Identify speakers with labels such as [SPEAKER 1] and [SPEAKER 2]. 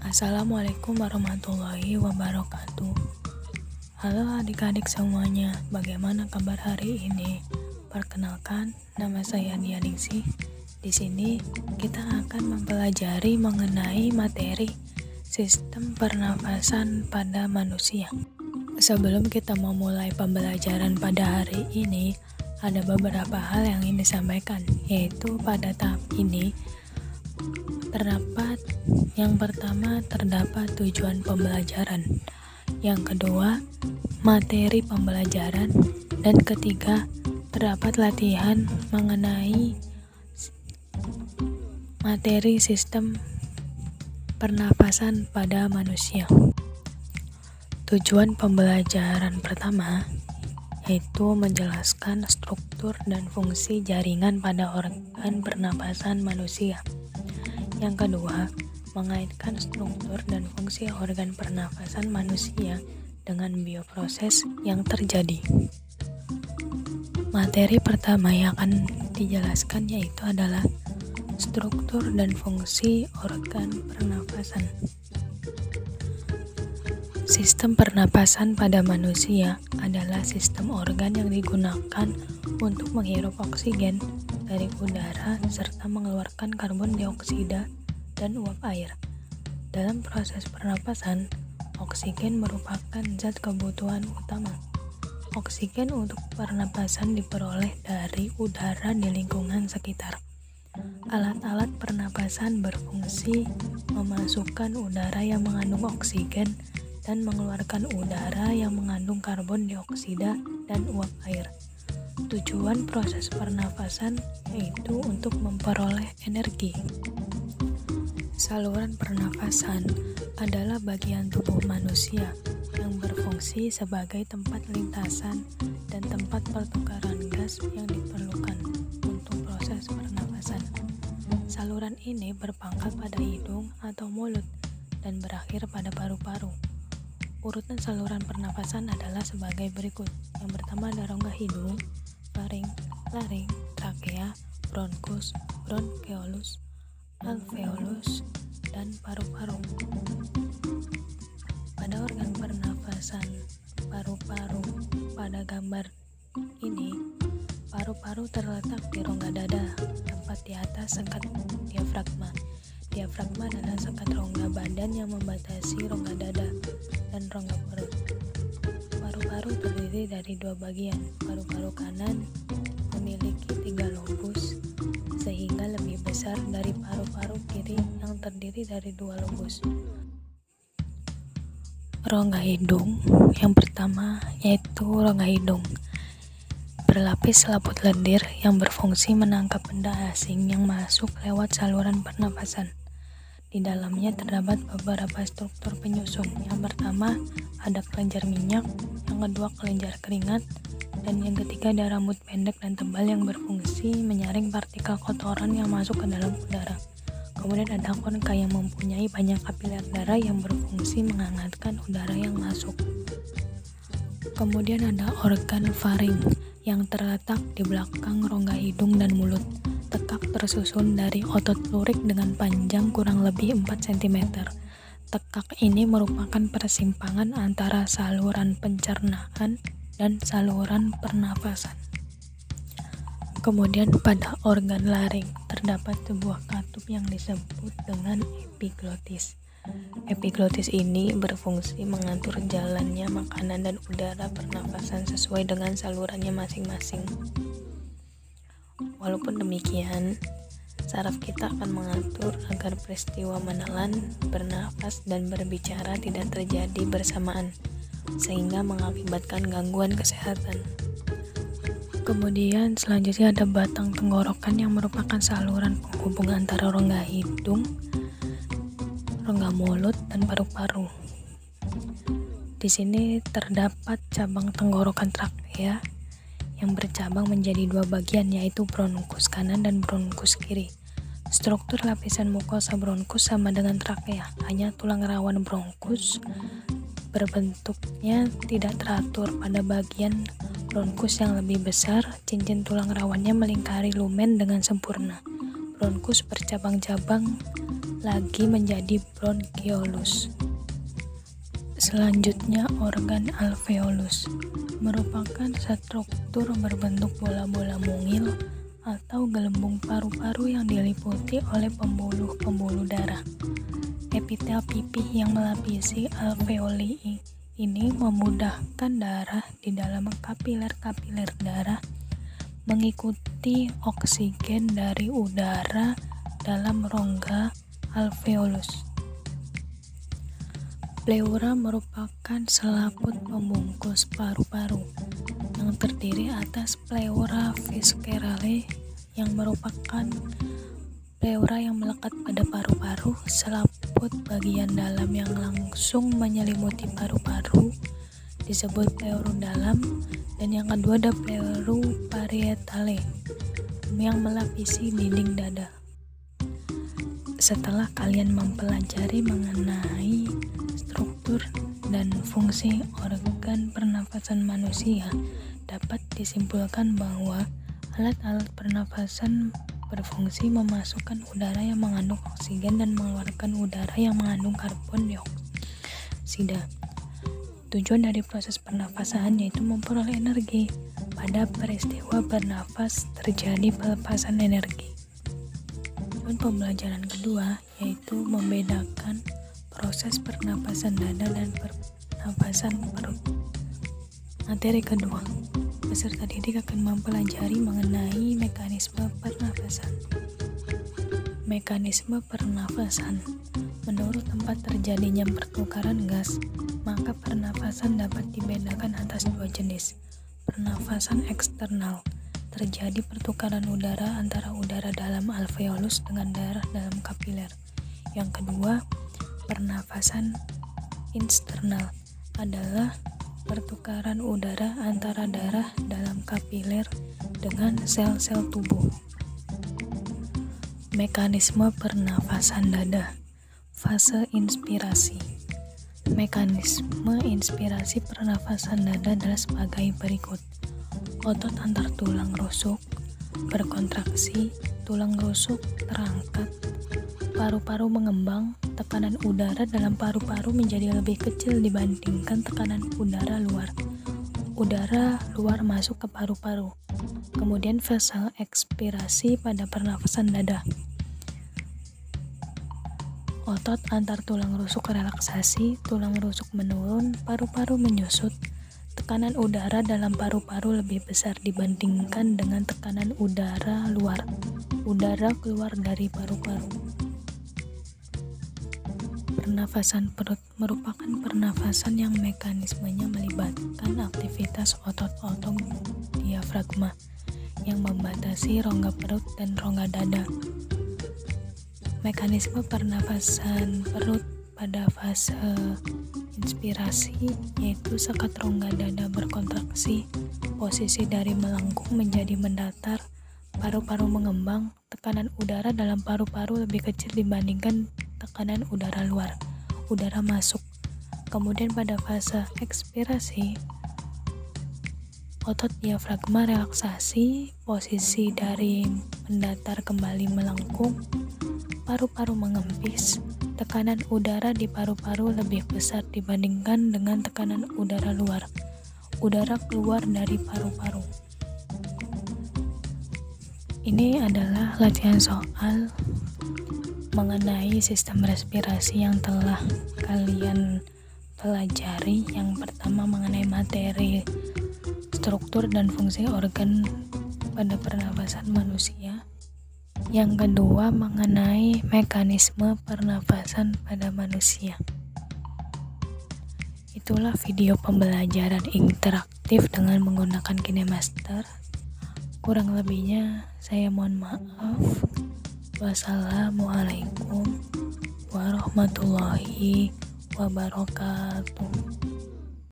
[SPEAKER 1] Assalamualaikum warahmatullahi wabarakatuh. Halo adik-adik semuanya, bagaimana kabar hari ini? Perkenalkan, nama saya Dia Ningsih. Di sini kita akan mempelajari mengenai materi sistem pernafasan pada manusia. Sebelum kita memulai pembelajaran pada hari ini, ada beberapa hal yang ingin disampaikan, yaitu pada tahap ini terdapat tujuan pembelajaran, yang kedua materi pembelajaran, dan ketiga terdapat latihan mengenai materi sistem pernapasan pada manusia. Tujuan pembelajaran pertama yaitu menjelaskan struktur dan fungsi jaringan pada organ pernapasan manusia. Yang kedua, mengaitkan struktur dan fungsi organ pernafasan manusia dengan bioproses yang terjadi. Materi pertama yang akan dijelaskan yaitu adalah struktur dan fungsi organ pernafasan. Sistem pernapasan pada manusia adalah sistem organ yang digunakan untuk menghirup oksigen dari udara serta mengeluarkan karbon dioksida dan uap air. Dalam proses pernapasan, oksigen merupakan zat kebutuhan utama. Oksigen untuk pernapasan diperoleh dari udara di lingkungan sekitar. Alat-alat pernapasan berfungsi memasukkan udara yang mengandung oksigen dan mengeluarkan udara yang mengandung karbon dioksida dan uap air. Tujuan proses pernafasan yaitu untuk memperoleh energi. Saluran pernafasan adalah bagian tubuh manusia yang berfungsi sebagai tempat lintasan dan tempat pertukaran gas yang diperlukan untuk proses pernafasan. Saluran ini berpangkal pada hidung atau mulut dan berakhir pada paru-paru. Urutan saluran pernafasan adalah sebagai berikut. Yang pertama ada rongga hidung, faring, laring, trakea, bronkus, bronkeolus, alveolus, dan paru-paru. Pada organ pernafasan paru-paru, pada gambar ini, paru-paru terletak di rongga dada, tepat di atas sekat diafragma. Diafragma adalah sekat rongga badan yang membatasi rongga dada dan rongga perut. Paru-paru terdiri dari dua bagian. Paru-paru kanan memiliki 3 lobus, sehingga lebih besar dari paru-paru kiri yang terdiri dari 2 lobus. Rongga hidung yang pertama yaitu rongga hidung. Berlapis selaput lendir yang berfungsi menangkap benda asing yang masuk lewat saluran pernapasan. Di dalamnya terdapat beberapa struktur penyusun. Yang pertama ada kelenjar minyak, yang kedua kelenjar keringat, dan yang ketiga ada rambut pendek dan tebal yang berfungsi menyaring partikel kotoran yang masuk ke dalam udara. Kemudian ada konka yang mempunyai banyak kapiler darah yang berfungsi menghangatkan udara yang masuk. Kemudian ada organ faring yang terletak di belakang rongga hidung dan mulut. Tekak tersusun dari otot lurik dengan panjang kurang lebih 4 cm. Tekak ini merupakan persimpangan antara saluran pencernaan dan saluran pernafasan. Kemudian pada organ laring terdapat sebuah katup yang disebut dengan epiglotis. Epiglotis ini berfungsi mengatur jalannya makanan dan udara pernafasan sesuai dengan salurannya masing-masing. Walaupun demikian, saraf kita akan mengatur agar peristiwa menelan, bernafas, dan berbicara tidak terjadi bersamaan, sehingga mengakibatkan gangguan kesehatan. Kemudian selanjutnya ada batang tenggorokan yang merupakan saluran penghubung antara rongga hidung, rongga mulut, dan paru-paru. Di sini terdapat cabang tenggorokan trakea yang bercabang menjadi 2 bagian, yaitu bronkus kanan dan bronkus kiri. Struktur lapisan mukosa bronkus sama dengan trakea, hanya tulang rawan bronkus berbentuknya tidak teratur. Pada bagian bronkus yang lebih besar, cincin tulang rawannya melingkari lumen dengan sempurna. bronkus bercabang-cabang lagi menjadi bronchiolus. Selanjutnya organ alveolus merupakan struktur berbentuk bola-bola mungil atau gelembung paru-paru yang diliputi oleh pembuluh-pembuluh darah. Epitel pipih yang melapisi alveoli ini memudahkan darah di dalam kapiler-kapiler darah mengikuti oksigen dari udara dalam rongga alveolus. Pleura merupakan selaput pembungkus paru-paru yang terdiri atas pleura viscerale yang merupakan pleura yang melekat pada paru-paru, selaput bagian dalam yang langsung menyelimuti paru-paru disebut pleuru dalam, dan yang kedua ada pleuru parietale yang melapisi dinding dada. Setelah kalian mempelajari mengenai struktur dan fungsi organ pernafasan manusia, dapat disimpulkan bahwa alat-alat pernafasan berfungsi memasukkan udara yang mengandung oksigen dan mengeluarkan udara yang mengandung karbon dioksida. Tujuan dari proses pernafasan yaitu memperoleh energi. Pada peristiwa bernafas terjadi pelepasan energi. Pembelajaran kedua yaitu membedakan proses pernapasan dada dan pernapasan perut. Materi kedua, peserta didik akan mempelajari mengenai mekanisme pernapasan. Mekanisme pernapasan. Menurut tempat terjadinya pertukaran gas, maka pernapasan dapat dibedakan atas dua jenis. Pernapasan eksternal. Terjadi pertukaran udara antara udara dalam alveolus dengan darah dalam kapiler. Yang kedua, pernafasan internal adalah pertukaran udara antara darah dalam kapiler dengan sel-sel tubuh. Mekanisme pernafasan dada. Fase inspirasi. Mekanisme inspirasi pernafasan dada adalah sebagai berikut. Otot antar tulang rusuk berkontraksi, tulang rusuk terangkat, paru-paru mengembang, tekanan udara dalam paru-paru menjadi lebih kecil dibandingkan tekanan udara luar. Udara luar masuk ke paru-paru. Kemudian fase ekspirasi pada pernafasan dada. Otot antar tulang rusuk relaksasi, tulang rusuk menurun, paru-paru menyusut. Tekanan udara dalam paru-paru lebih besar dibandingkan dengan tekanan udara luar. Udara keluar dari paru-paru. Pernafasan perut merupakan pernafasan yang mekanismenya melibatkan aktivitas otot-otot diafragma yang membatasi rongga perut dan rongga dada. Mekanisme pernafasan perut pada fase inspirasi yaitu sekat rongga dada berkontraksi, posisi dari melengkung menjadi mendatar, paru-paru mengembang, tekanan udara dalam paru-paru lebih kecil dibandingkan tekanan udara luar, udara masuk. Kemudian pada fase ekspirasi, otot diafragma relaksasi, posisi dari mendatar kembali melengkung, paru-paru mengempis, tekanan udara di paru-paru lebih besar dibandingkan dengan tekanan udara luar. Udara keluar dari paru-paru. Ini adalah latihan soal mengenai sistem respirasi yang telah kalian pelajari. Yang pertama mengenai materi struktur dan fungsi organ pada pernafasan manusia. Yang kedua mengenai mekanisme pernafasan pada manusia. Itulah video pembelajaran interaktif dengan menggunakan KineMaster. Kurang lebihnya saya mohon maaf. Wassalamualaikum warahmatullahi wabarakatuh.